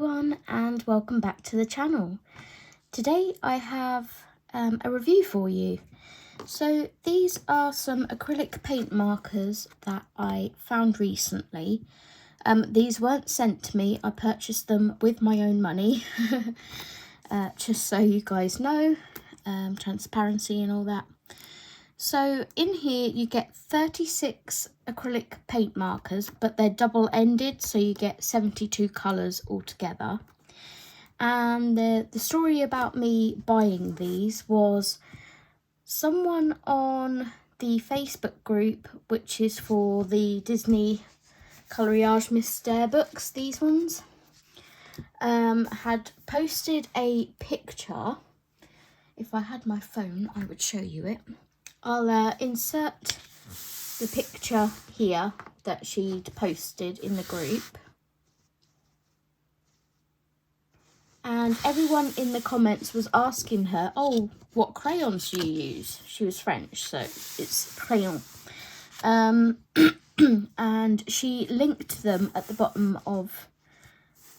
everyone, and welcome back to the channel. Today I have a review for you. So these are some acrylic paint markers that I found recently. These weren't sent to me, I purchased them with my own money. Just so you guys know, transparency and all that. So in here you get 36 acrylic paint markers, but they're double-ended, so you get 72 colours altogether. And the story about me buying these was someone on the Facebook group, which is for the Disney Coloriage Mystère books, these ones, had posted a picture. If I had my phone, I would show you it. I'll insert the picture here that she'd posted in the group. And everyone in the comments was asking her, oh, what crayons do you use? She was French, so it's crayon. And she linked them at the bottom of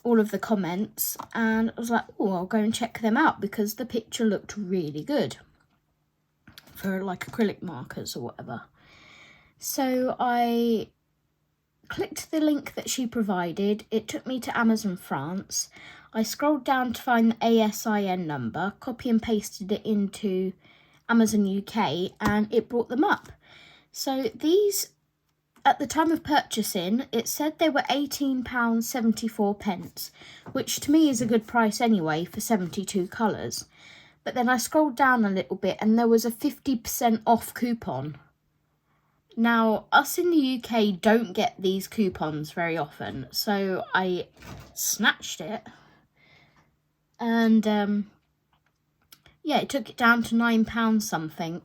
all of the comments. And I was like, oh, I'll go and check them out because the picture looked really good for like acrylic markers or whatever. So I clicked the link that she provided. It took me to Amazon France. I scrolled down to find the ASIN number, copy and pasted it into Amazon UK, and it brought them up. So these, at the time of purchasing, it said they were £18.74, which to me is a good price anyway for 72 colours. But then I scrolled down a little bit and there was a 50% off coupon. Now, us in the UK don't get these coupons very often, so I snatched it. And, yeah, it took it down to £9 something.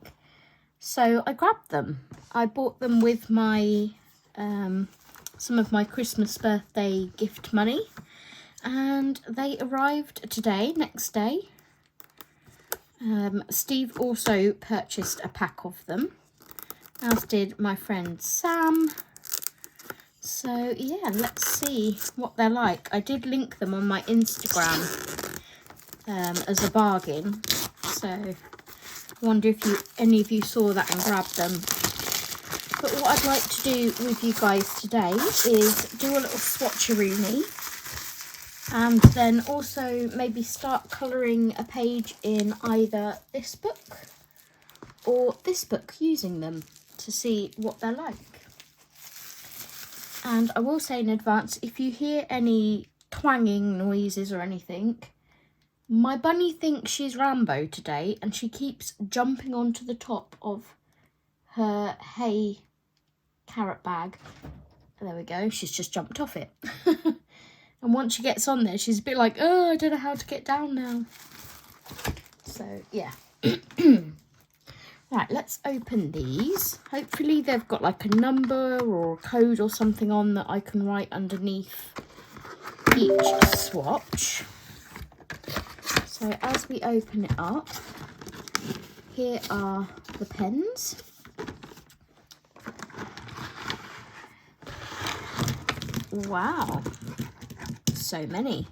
So I grabbed them. I bought them with my, some of my Christmas birthday gift money. And they arrived today, next day. Steve also purchased a pack of them, as did my friend Sam. So yeah, let's see what they're like. I did link them on my Instagram as a bargain, so I wonder if any of you saw that and grabbed them. But what I'd like to do with you guys today is do a little swatcheroonie, and then also maybe start colouring a page in either this book or this book using them to see what they're like. And I will say in advance, if you hear any twanging noises or anything, my bunny thinks she's Rambo today and she keeps jumping onto the top of her hay carrot bag. There we go, she's just jumped off it. And once she gets on there, she's a bit like, oh, I don't know how to get down now. So, yeah. Right, let's open these. Hopefully they've got like a number or a code or something on that I can write underneath each swatch. So as we open it up, here are the pens. Wow. So many.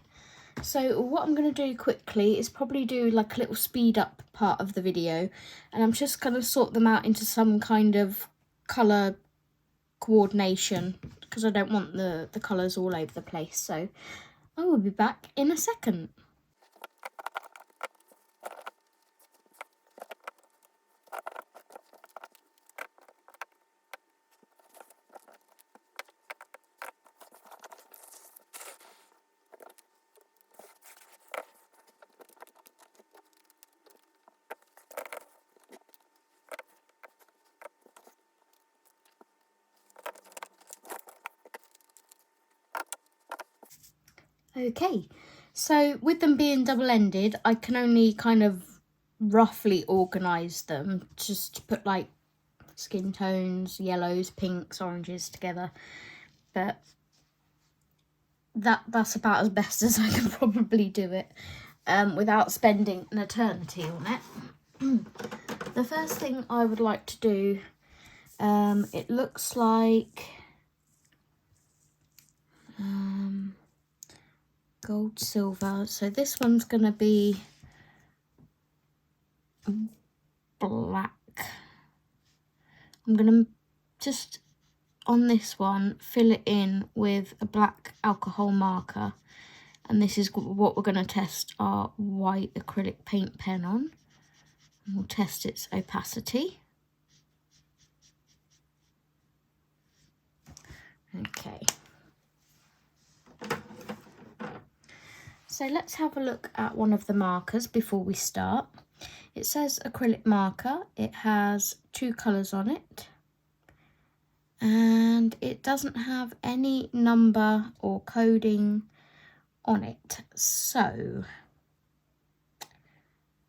So what I'm going to do quickly is probably do like a little speed up part of the video, and I'm just going to sort them out into some kind of colour coordination because I don't want the colours all over the place. So I will be back in a second. Okay, so with them being double-ended, I can only kind of roughly organise them, just to put like skin tones, yellows, pinks, oranges together. But that's about as best as I can probably do it without spending an eternity on it. The first thing I would like to do, it looks like gold, silver. So this one's going to be black. I'm going to just, on this one, fill it in with a black alcohol marker. And this is what we're going to test our white acrylic paint pen on. And we'll test its opacity. Okay. So let's have a look at one of the markers before we start. It says acrylic marker. It has 2 colours on it. And it doesn't have any number or coding on it. So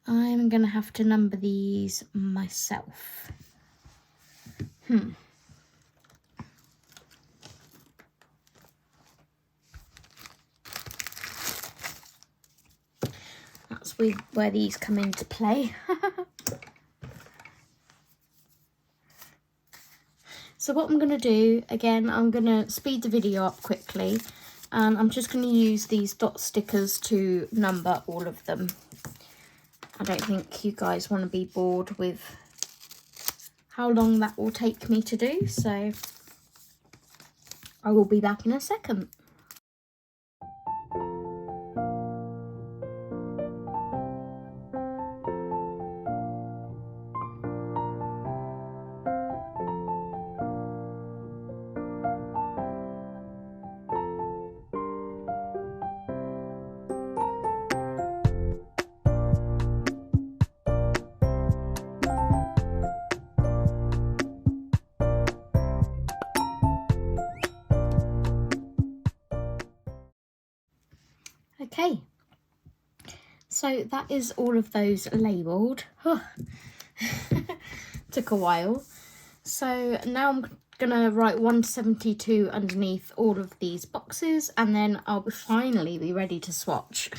I'm going to have to number these myself. That's where these come into play. So what I'm going to do, again, I'm going to speed the video up quickly, and I'm just going to use these dot stickers to number all of them. I don't think you guys want to be bored with how long that will take me to do, so I will be back in a second. Okay, so that is all of those labelled. Took a while. So now I'm going to write 172 underneath all of these boxes, and then I'll finally be ready to swatch.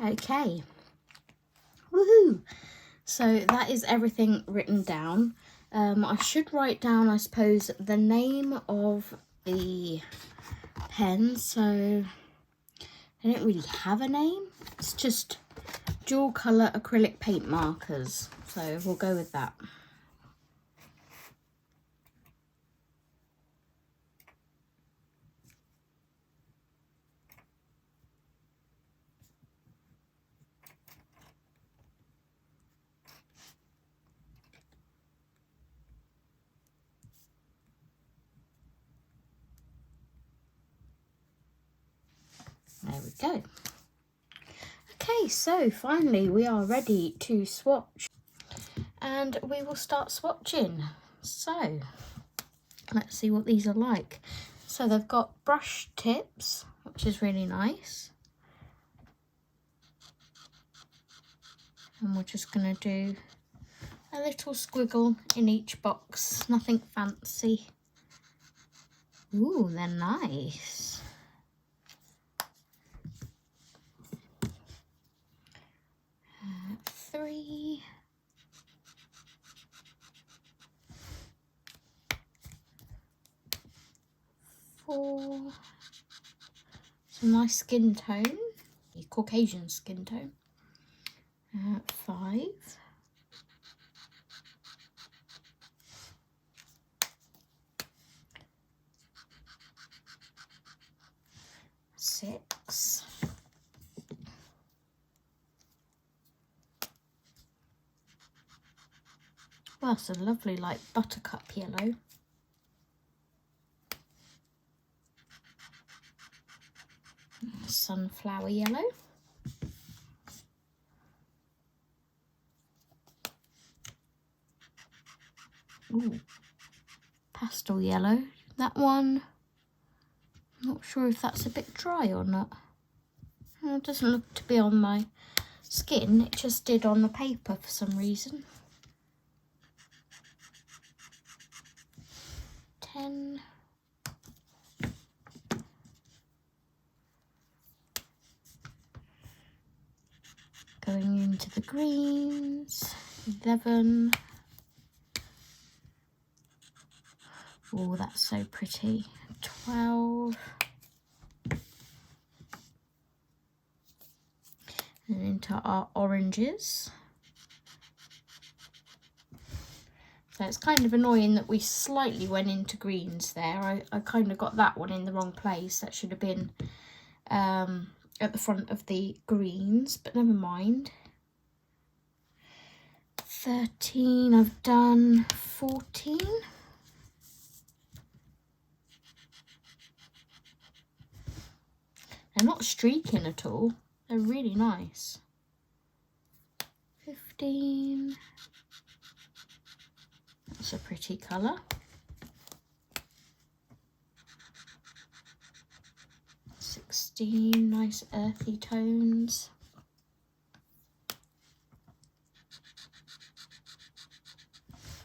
Okay, woohoo! So that is everything written down. I should write down, I suppose, the name of the pen. So I don't really have a name. It's just dual colour acrylic paint markers. So we'll go with that. There we go. Okay, so finally we are ready to swatch, and we will start swatching. So let's see what these are like. So they've got brush tips, which is really nice. And we're just going to do a little squiggle in each box, nothing fancy. Ooh, they're nice. 3, 4, some nice skin tone, Caucasian skin tone. 5, 6, 'Well, it's a lovely, like, buttercup yellow. 'Sunflower yellow. 'Pastel yellow. That one, not sure if that's a bit dry or not. It doesn't look to be on my skin, it just did on the paper for some reason. 10. 11. Going into the greens, 11. Oh, that's so pretty. 12. And into our oranges. So it's kind of annoying that we slightly went into greens there. I kind of got that one in the wrong place. That should have been at the front of the greens, but never mind. 13, I've done 14. They're not streaking at all. They're really nice. 15. That's a pretty colour. 16, nice earthy tones.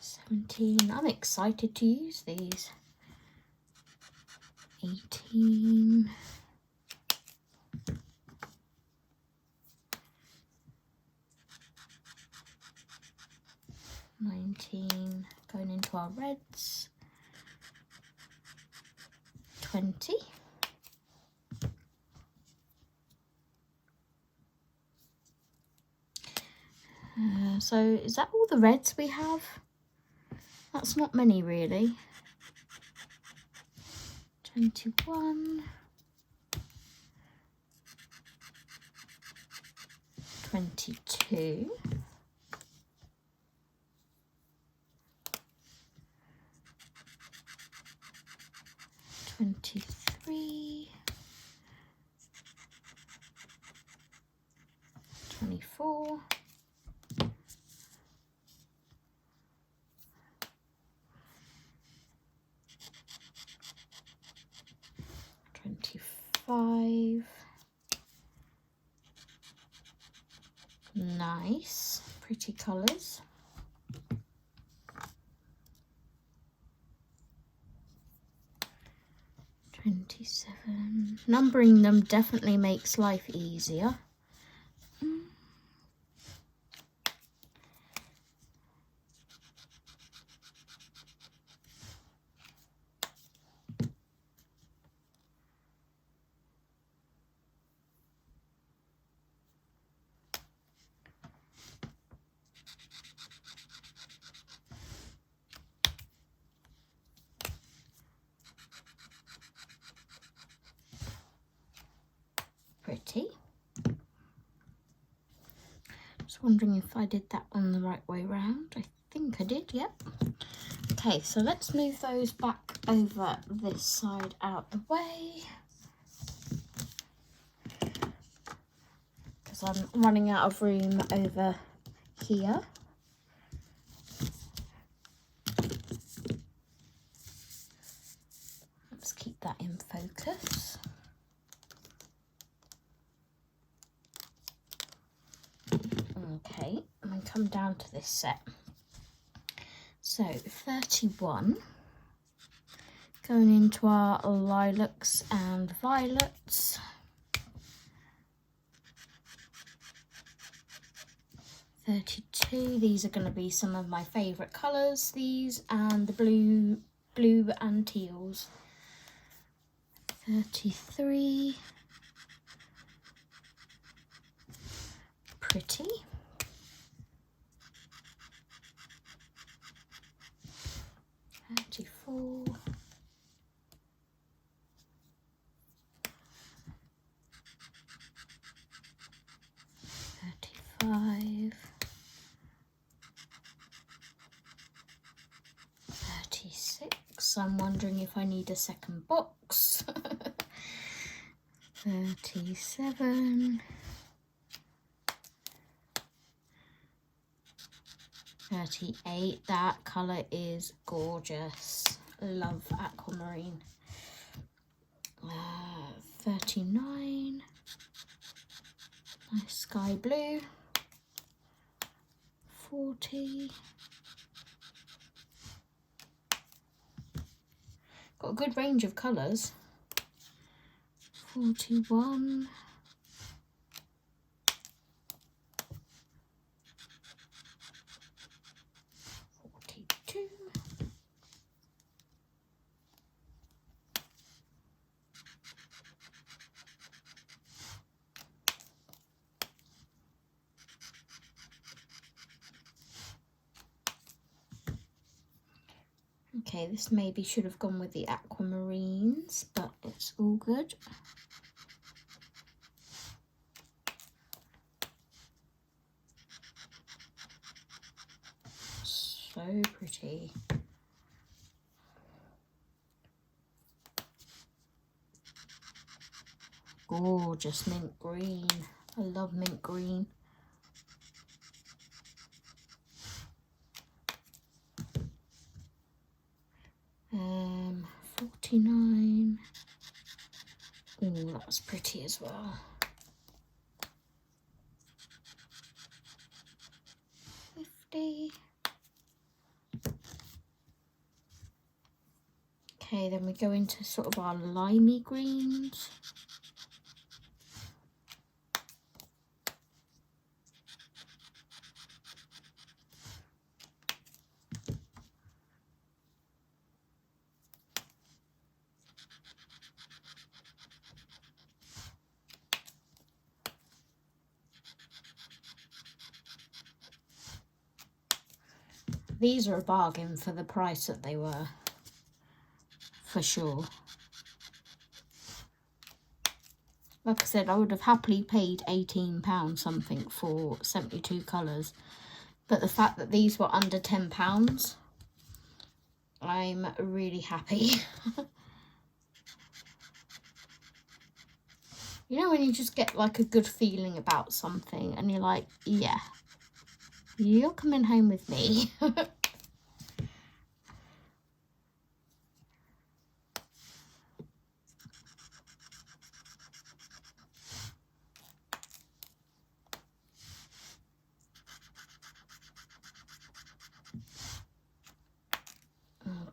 17, I'm excited to use these. 18. 19, going into our reds. 20. So is that all the reds we have? That's not many really. 21. 22. 23. 24. 25. Nice, pretty colours. 27. Numbering them definitely makes life easier. Pretty. Just wondering if I did that one the right way round. I think I did, yep. Okay, so let's move those back over this side out the way, because I'm running out of room over here. Let's keep that in focus. Okay, and then come down to this set. So 31, going into our lilacs and violets. 32, these are going to be some of my favourite colours, these and the blue and teals. 33, pretty. 34, 35, 36. I'm wondering if I need a second box. 37, 38. That colour is gorgeous. Love aquamarine. 39. Nice sky blue. 40. Got a good range of colours. 41. Okay, this maybe should have gone with the aquamarines, but it's all good. So pretty. Gorgeous mint green. I love mint green. Um, 49. Oh, that's pretty as well. 50. Okay, then we go into sort of our limey greens. These are a bargain for the price that they were, for sure. Like I said, I would have happily paid £18 something for 72 colours. But the fact that these were under £10, I'm really happy. You know when you just get like a good feeling about something and you're like, yeah, you're coming home with me.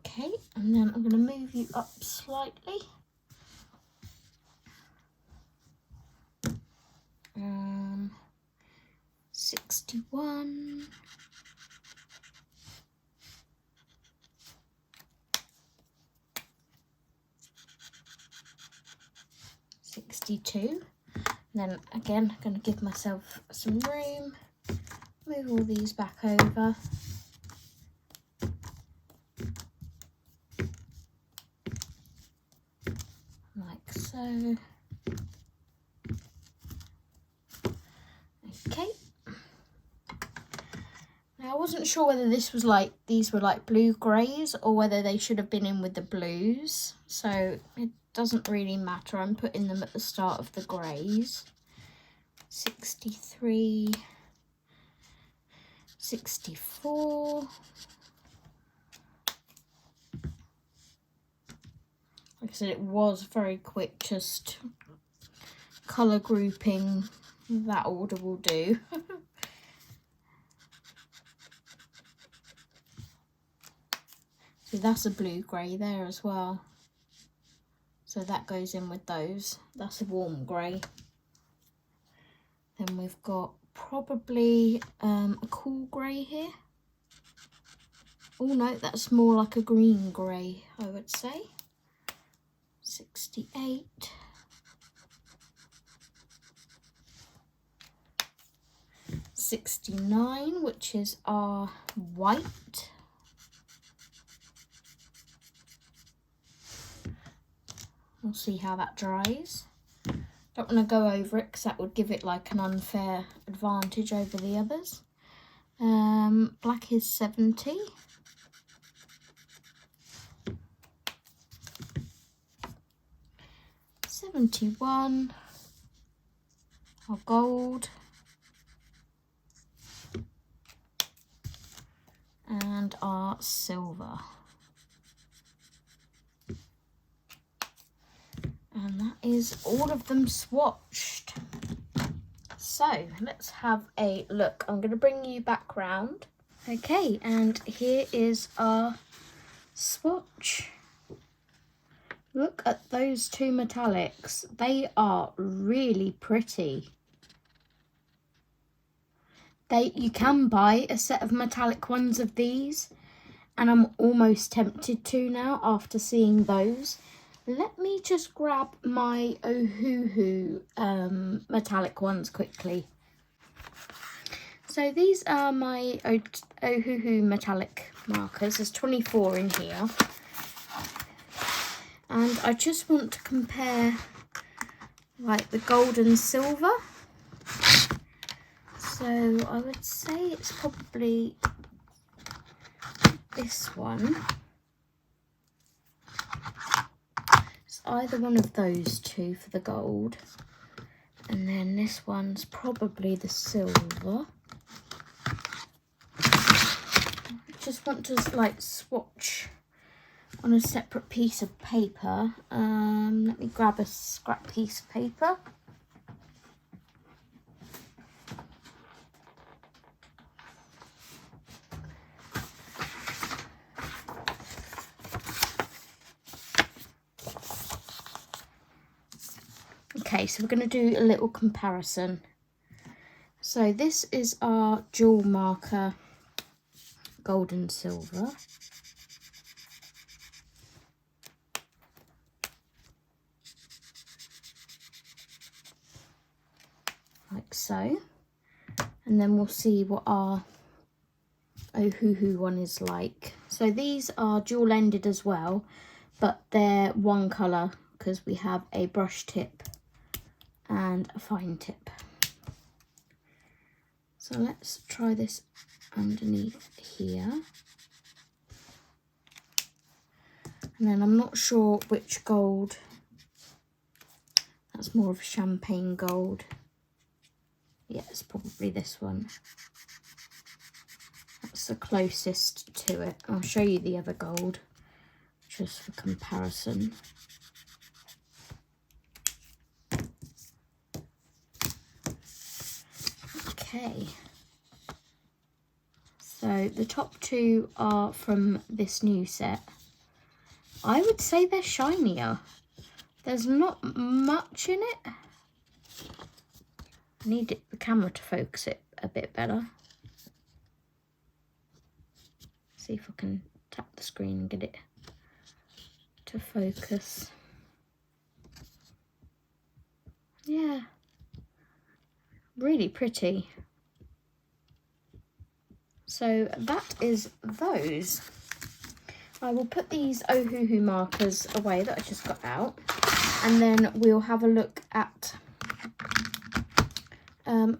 Okay, and then I'm going to move you up slightly. 61. 62. Then again, I'm going to give myself some room. Move all these back over. Like so. Okay. Now I wasn't sure whether this was like, these were like blue greys or whether they should have been in with the blues. So it doesn't really matter. I'm putting them at the start of the greys. 63. 64. Like I said, it was very quick, just colour grouping. That order will do. See, that's a blue grey there as well. So that goes in with those. That's a warm grey. Then we've got probably a cool grey here. Oh no, that's more like a green grey, I would say. 68. 69, which is our white. We'll see how that dries. Don't want to go over it because that would give it like an unfair advantage over the others. Black is 70. 71. Our gold. And our silver. And that is all of them swatched. So let's have a look. I'm going to bring you back round. Okay, and here is our swatch. Look at those two metallics. They are really pretty. You can buy a set of metallic ones of these, and I'm almost tempted to now after seeing those. Let me just grab my Ohuhu metallic ones quickly. So these are my Ohuhu metallic markers. There's 24 in here. And I just want to compare like the gold and silver. So I would say it's probably this one. It's either one of those two for the gold. And then this one's probably the silver. I just want to like swatch on a separate piece of paper. Let me grab a scrap piece of paper. Okay, so we're going to do a little comparison. So this is our jewel marker, gold and silver. Like so. And then we'll see what our Ohuhu one is like. So these are dual ended as well, but they're one colour because we have a brush tip and a fine tip. So let's try this underneath here. And then I'm not sure which gold. That's more of champagne gold. Yeah, it's probably this one. That's the closest to it. I'll show you the other gold just for comparison. Okay. So the top two are from this new set. I would say they're shinier. There's not much in it. I need the camera to focus it a bit better. See if I can tap the screen and get it to focus. Yeah, really pretty. So that is those. I will put these Ohuhu markers away that I just got out, and then we'll have a look at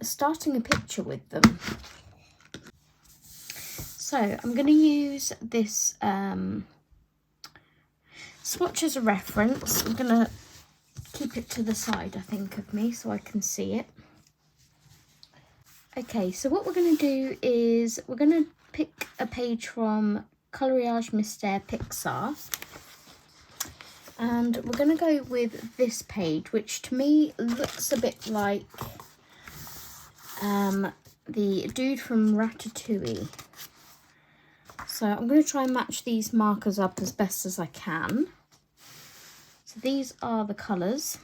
starting a picture with them. So I'm going to use this swatch as a reference. I'm going to keep it to the side, I think, of me so I can see it. Okay, so what we're going to do is we're going to pick a page from Coloriage Mystère Pixar. And we're going to go with this page, which to me looks a bit like the dude from Ratatouille. So I'm going to try and match these markers up as best as I can. So these are the colours.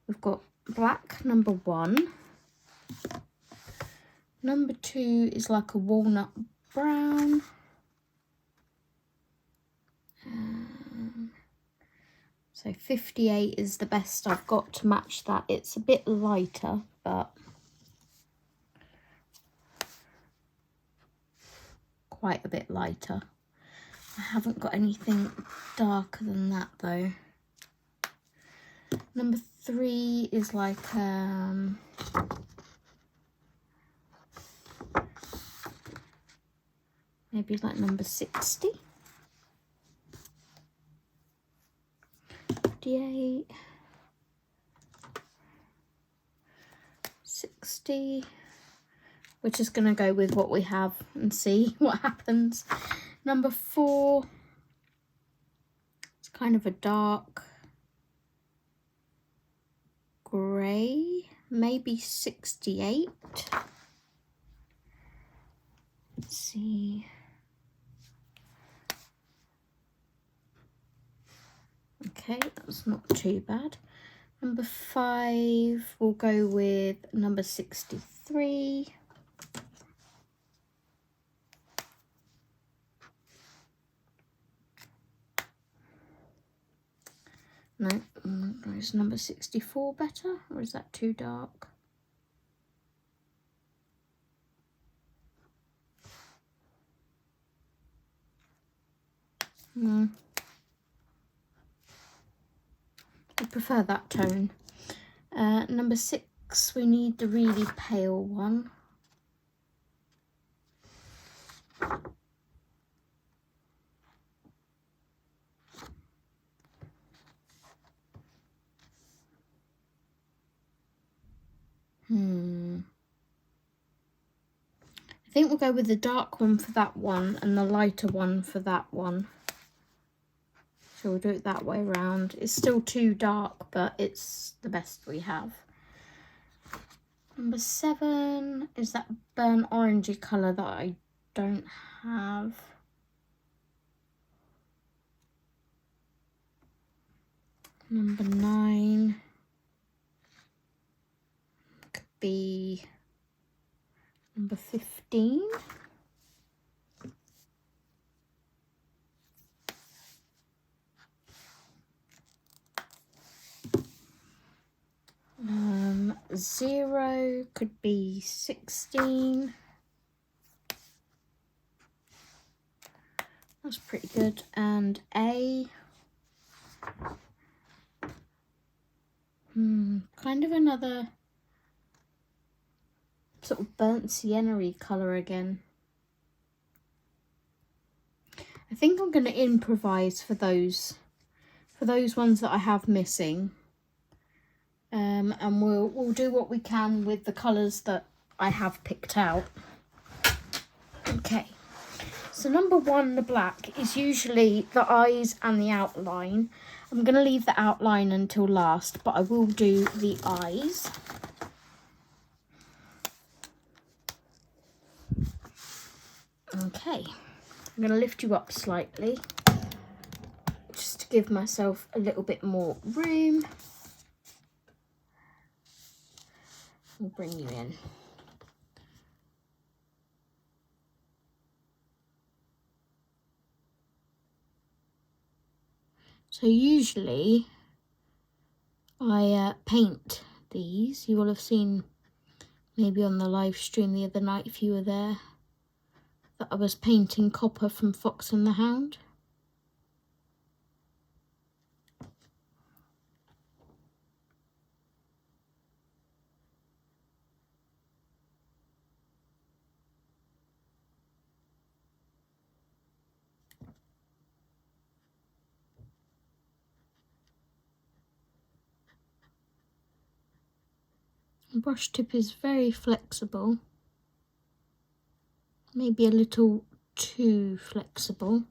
We've got black, number 1. Number 2 is like a walnut brown. So 58 is the best I've got to match that. It's a bit lighter, but quite a bit lighter. I haven't got anything darker than that though. Number 3 is like maybe like number 60. 58, 60. We're just going to go with what we have and see what happens. Number 4, it's kind of a dark grey, maybe 68. Let's see. Okay, that's not too bad. Number 5, we'll go with number 63. No, is number 64 better, or is that too dark? I prefer that tone. Number 6, we need the really pale one. I think we'll go with the dark one for that one and the lighter one for that one. So we'll do it that way around. It's still too dark, but it's the best we have. Number 7 is that burnt orangey colour that I don't have. Number 9 could be number 15. Zero could be 16. That's pretty good. And A, kind of another sort of burnt sienna-y colour again. I think I'm going to improvise for those ones that I have missing. And we'll do what we can with the colours that I have picked out. Okay, so number 1, the black, is usually the eyes and the outline. I'm going to leave the outline until last, but I will do the eyes. Okay, I'm going to lift you up slightly, just to give myself a little bit more room. We'll bring you in. So usually I paint these. You will have seen maybe on the live stream the other night if you were there that I was painting Copper from Fox and the Hound. The brush tip is very flexible, maybe a little too flexible.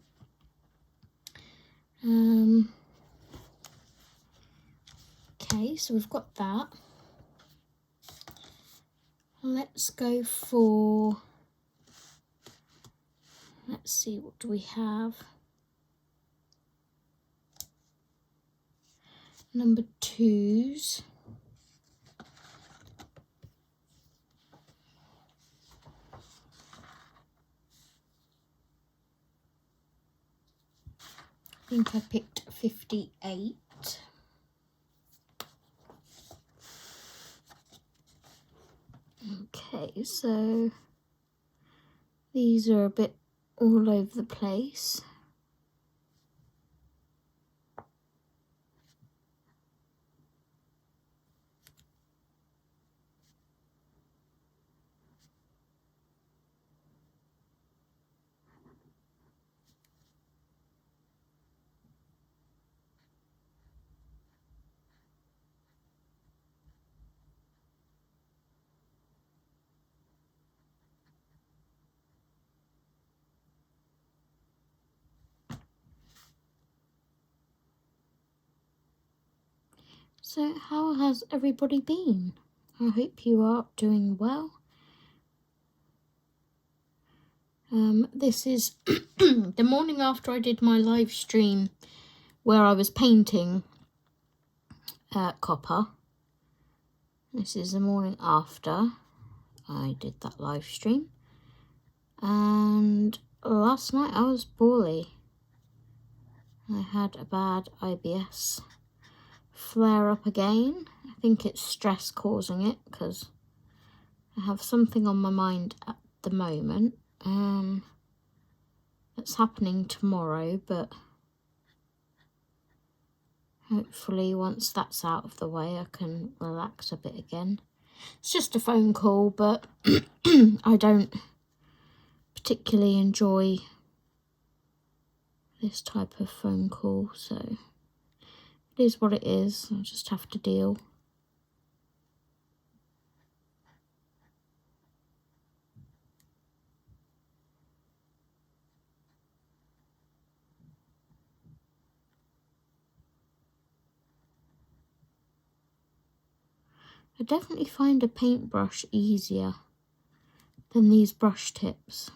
Okay, so we've got that. Let's go for, let's see, what do we have? Number 2s. I think I picked 58. Okay, so these are a bit all over the place. So how has everybody been? I hope you are doing well. This is the morning after I did my live stream where I was painting Copper. This is the morning after I did that live stream. And last night I was poorly. I had a bad IBS flare up again. I think it's stress causing it because I have something on my mind at the moment. It's happening tomorrow, but Hopefully once that's out of the way I can relax a bit again. It's just a phone call, but I don't particularly enjoy this type of phone call, so it is what it is. I'll just have to deal. I definitely find a paintbrush easier than these brush tips.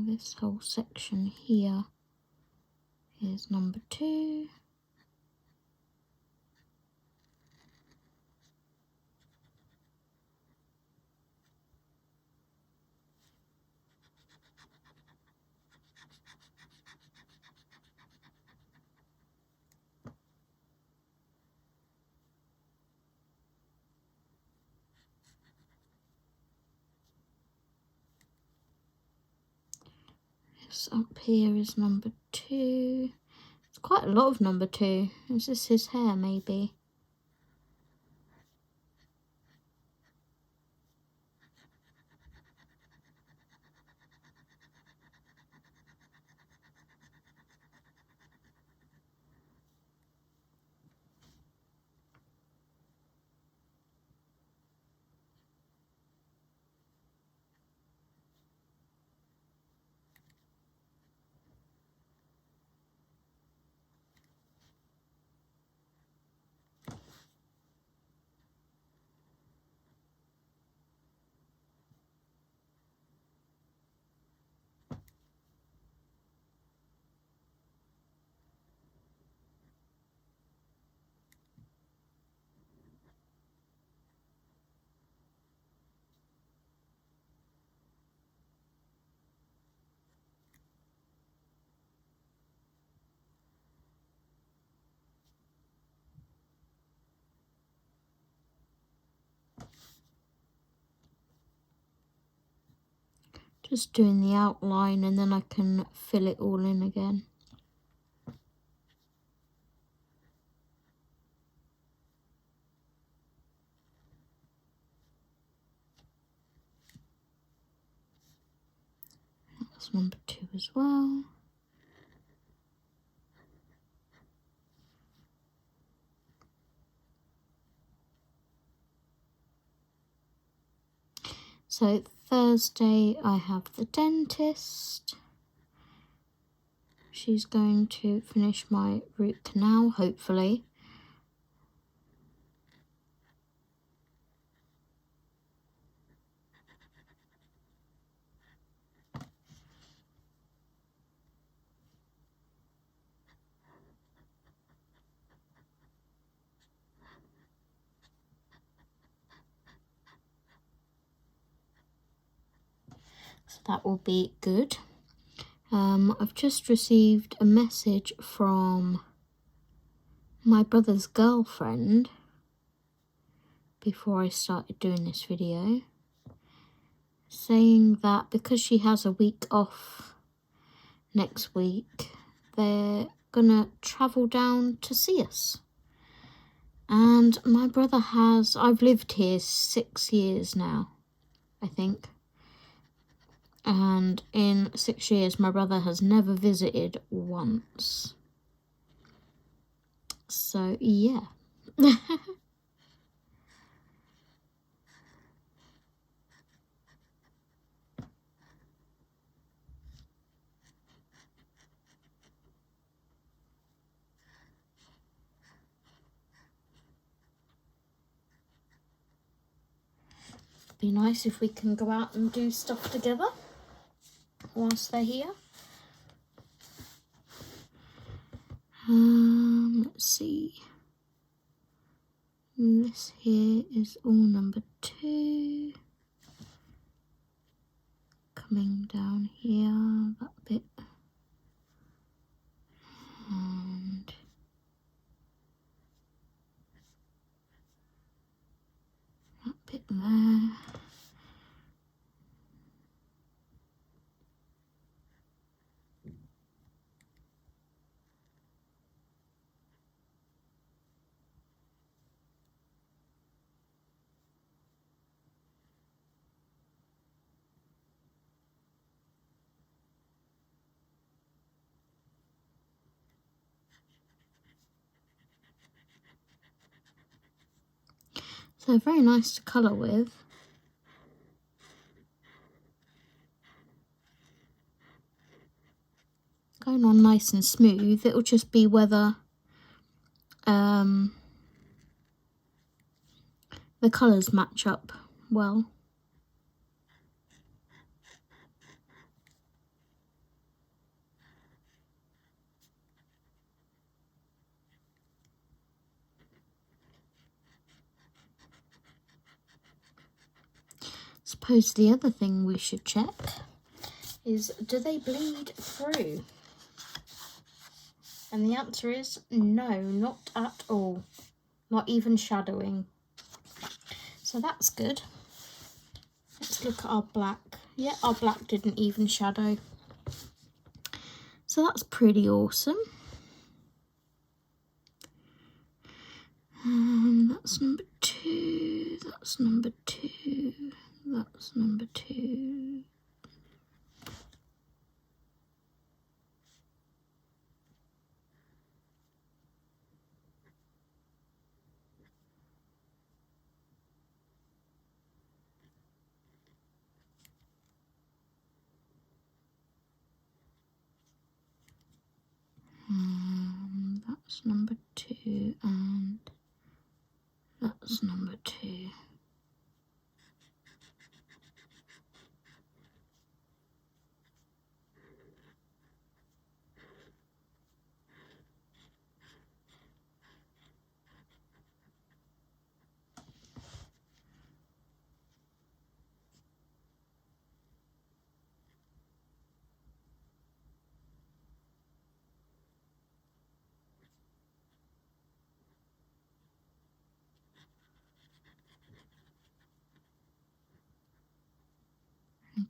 This whole section here is number 2. This up here is number 2. It's quite a lot of number 2. Is this his hair, maybe? Just doing the outline and then I can fill it all in again. That's number 2 as well. So Thursday I have the dentist. She's going to finish my root canal, hopefully. So that will be good. I've just received a message from my brother's girlfriend before I started doing this video, saying that because she has a week off next week, they're gonna travel down to see us. And my brother I've lived here 6 years now, I think. And in 6 years, my brother has never visited once. So, yeah. Be nice if we can go out and do stuff together whilst they're here. Let's see. This here is all number 2. coming down here, that bit, and that bit there. So very nice to colour with. Going on nice and smooth. It'll just be whether the colours match up well. Suppose the other thing we should check is, do they bleed through? And the answer is no, not at all. Not even shadowing. So that's good. Let's look at our black. Yeah, our black didn't even shadow. So that's pretty awesome. That's number 2, that's number 2, that's number 2. That's number 2 and that's number 2.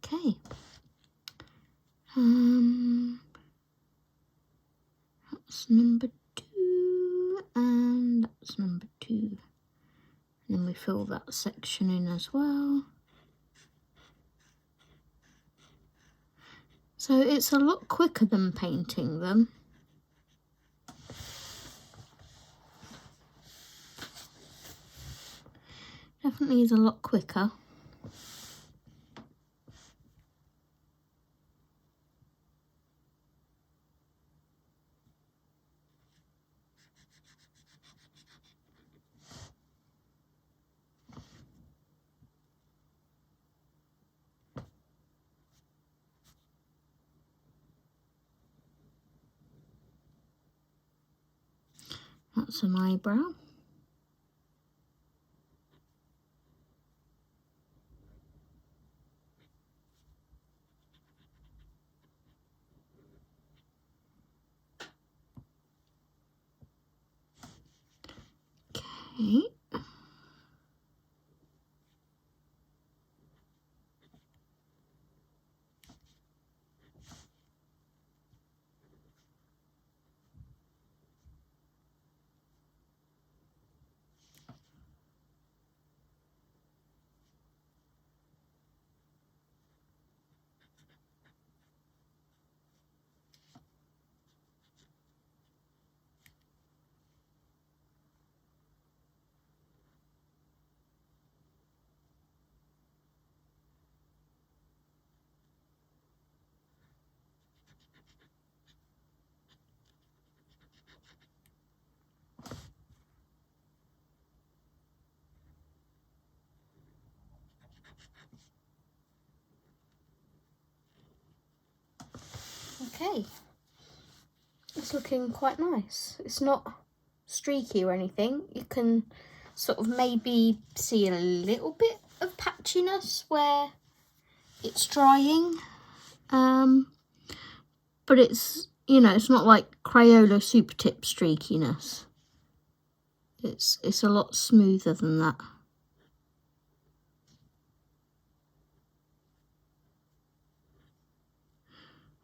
Okay. That's number 2 and that's number 2. And then we fill that section in as well. So it's a lot quicker than painting them. Definitely is a lot quicker. That's an eyebrow. Okay. Okay, it's looking quite nice. It's not streaky or anything. You can sort of maybe see a little bit of patchiness where it's drying, but it's, you know, it's not like Crayola Super Tip streakiness. It's a lot smoother than that.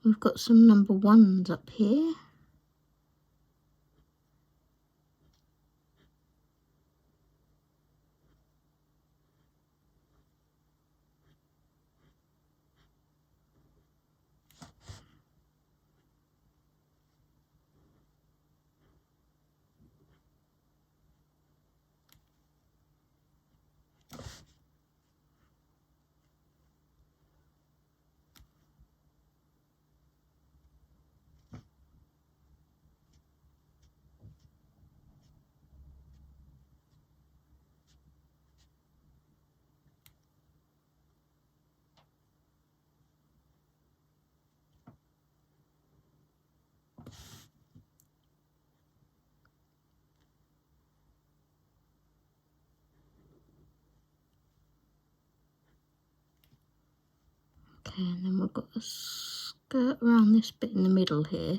We've got some number 1s up here. Okay, and then we've got a skirt around this bit in the middle here,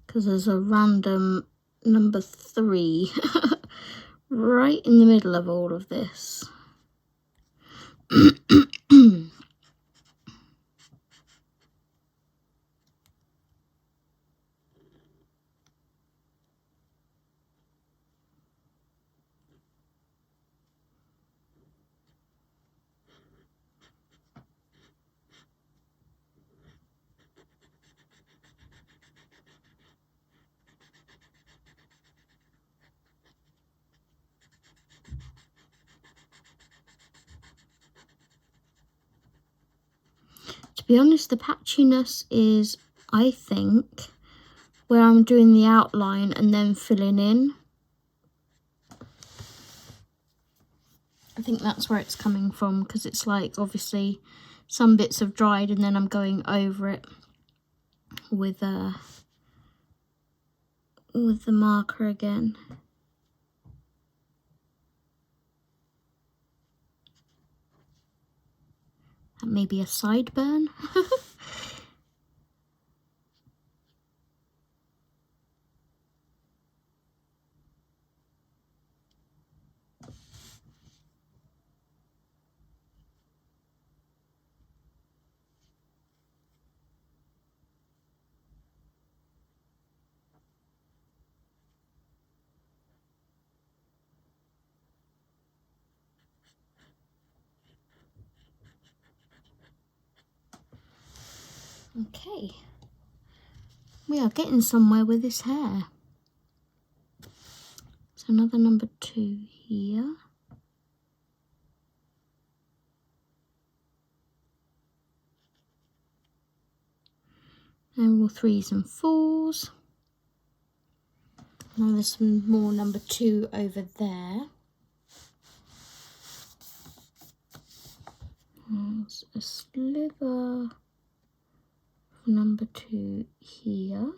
because there's a random number 3 right in the middle of all of this. To be honest, the patchiness is, I think, where I'm doing the outline and then filling in. I think that's where it's coming from, because it's like, obviously, some bits have dried and then I'm going over it with the marker again. That may be a sideburn. Okay, we are getting somewhere with this hair. So another number 2 here. And all 3s and 4s. Now there's some more number 2 over there. There's a sliver of number 2 here.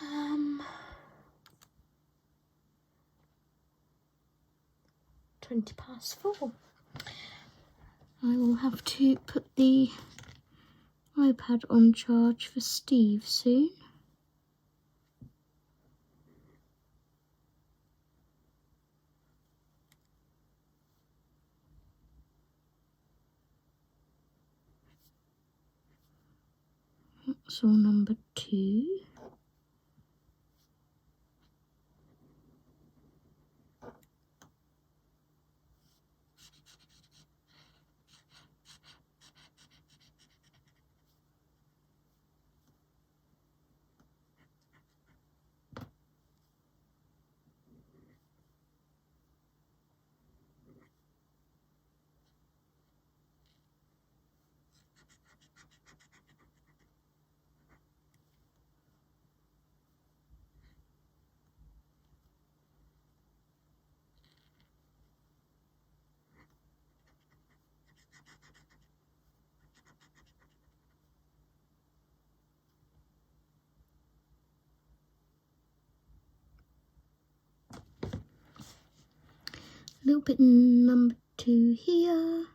Um, 4:20. I will have to put the iPad on charge for Steve soon. That's all number 2. little bit in number 2 here.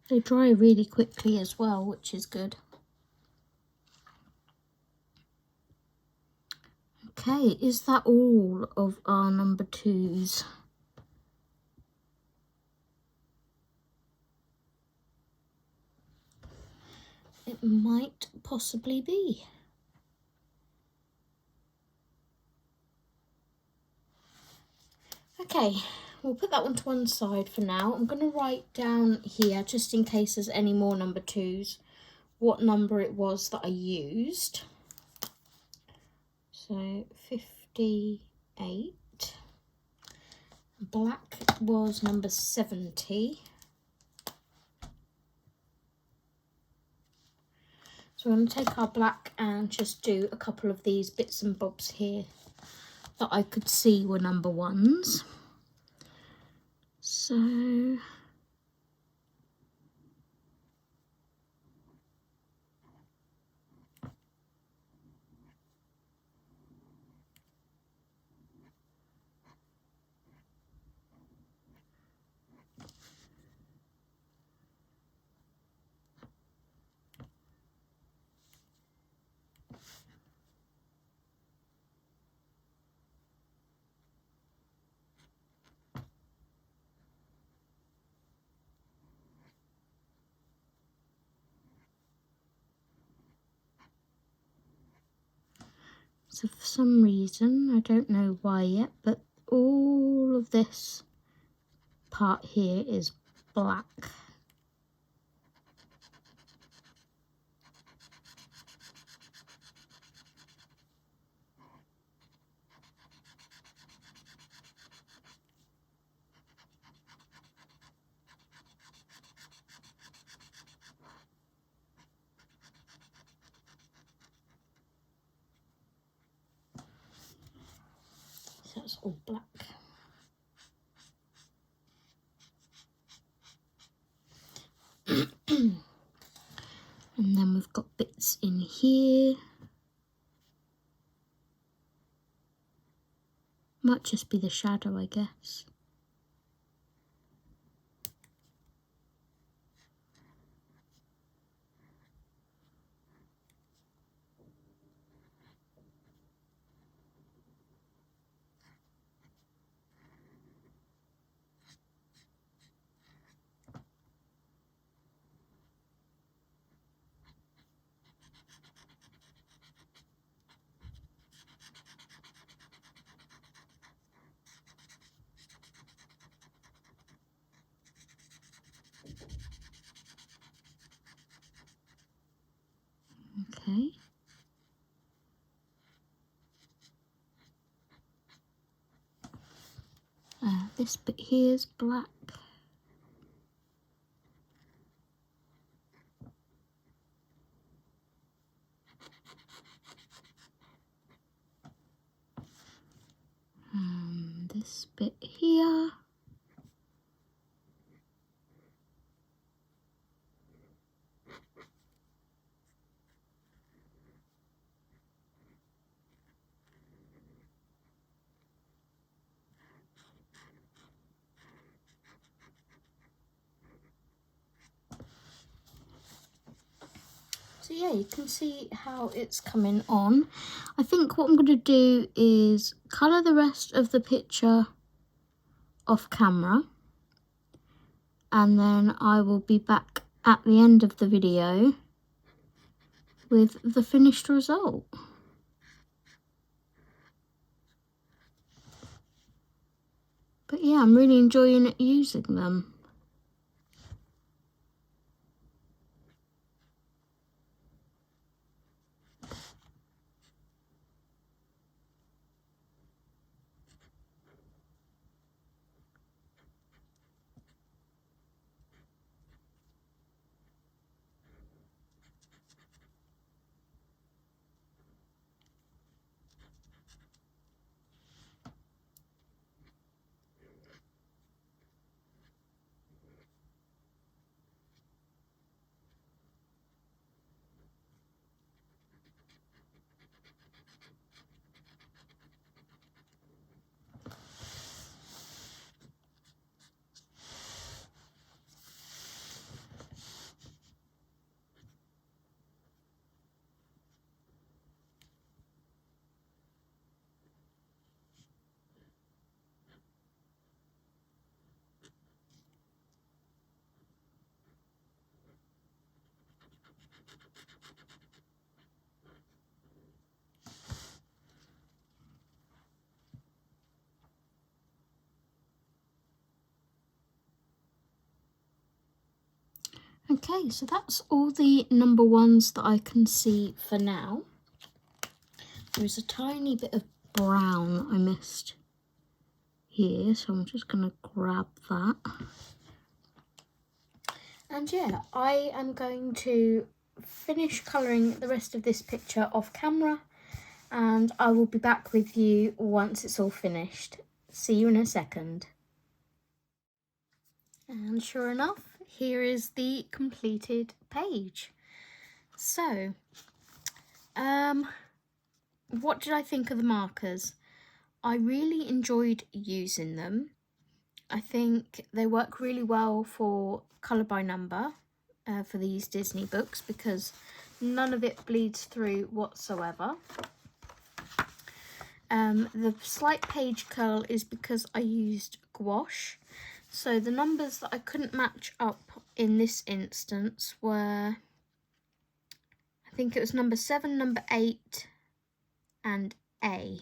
They dry really quickly as well, which is good. Okay, is that all of our number 2s? It might possibly be. Okay, we'll put that one to one side for now. I'm going to write down here, just in case there's any more number 2s, what number it was that I used. So 58. Black was number 70. So we're going to take our black and just do a couple of these bits and bobs here that I could see were number 1s. So So for some reason, I don't know why yet, but all of this part here is black. So it's all black. And then we've got bits in here. Might just be the shadow, I guess. Okay. This bit here is black. This bit here. So yeah, you can see how it's coming on. I think what I'm going to do is colour the rest of the picture off camera, and then I will be back at the end of the video with the finished result. But yeah, I'm really enjoying using them. Okay, so that's all the number ones that I can see for now. There's a tiny bit of brown that I missed here, so I'm just going to grab that. And yeah, I am going to finish colouring the rest of this picture off camera, and I will be back with you once it's all finished. See you in a second. And sure enough, here is the completed page. So, what did I think of the markers? I really enjoyed using them. I think they work really well for colour by number for these Disney books, because none of it bleeds through whatsoever. The slight page curl is because I used gouache. So the numbers that I couldn't match up in this instance were, I think it was number 7, number 8 and A.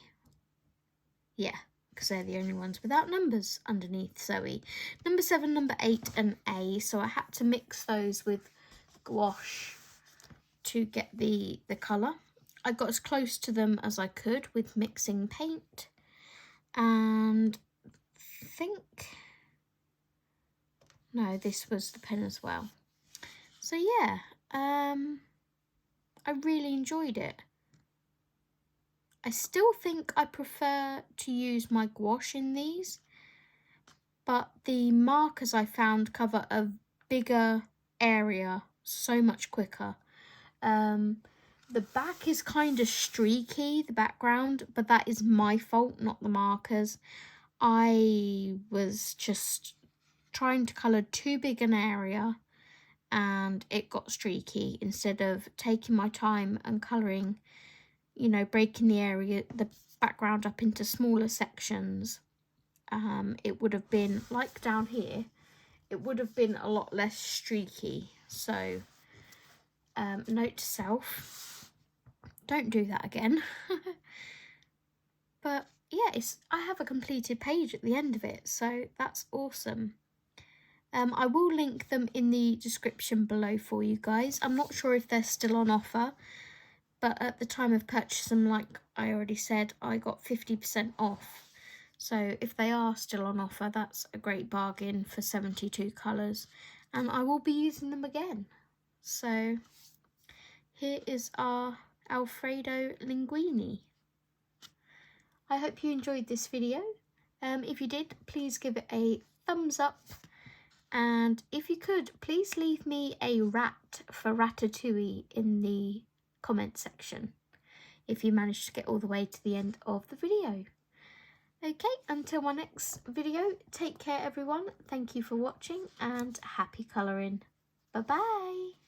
Yeah, because they're the only ones without numbers underneath Zoe. Number 7, number 8 and A. So I had to mix those with gouache to get the colour. I got as close to them as I could with mixing paint, and I think, no, this was the pen as well. So yeah, I really enjoyed it. I still think I prefer to use my gouache in these, but the markers I found cover a bigger area so much quicker. The back is kind of streaky, the background, but that is my fault, not the markers. I was just trying to colour too big an area and it got streaky instead of taking my time and colouring, you know, breaking the background up into smaller sections. It would have been, like down here, it would have been a lot less streaky. So, note to self, don't do that again. But yeah, I have a completed page at the end of it, so that's awesome. I will link them in the description below for you guys. I'm not sure if they're still on offer, but at the time of purchase them, like I already said, I got 50% off. So if they are still on offer, that's a great bargain for 72 colours, and I will be using them again. So here is our Alfredo linguine. I hope you enjoyed this video. If you did, please give it a thumbs up. And if you could, please leave me a rat for Ratatouille in the comment section if you managed to get all the way to the end of the video. Okay, until my next video, take care everyone. Thank you for watching and happy colouring. Bye bye.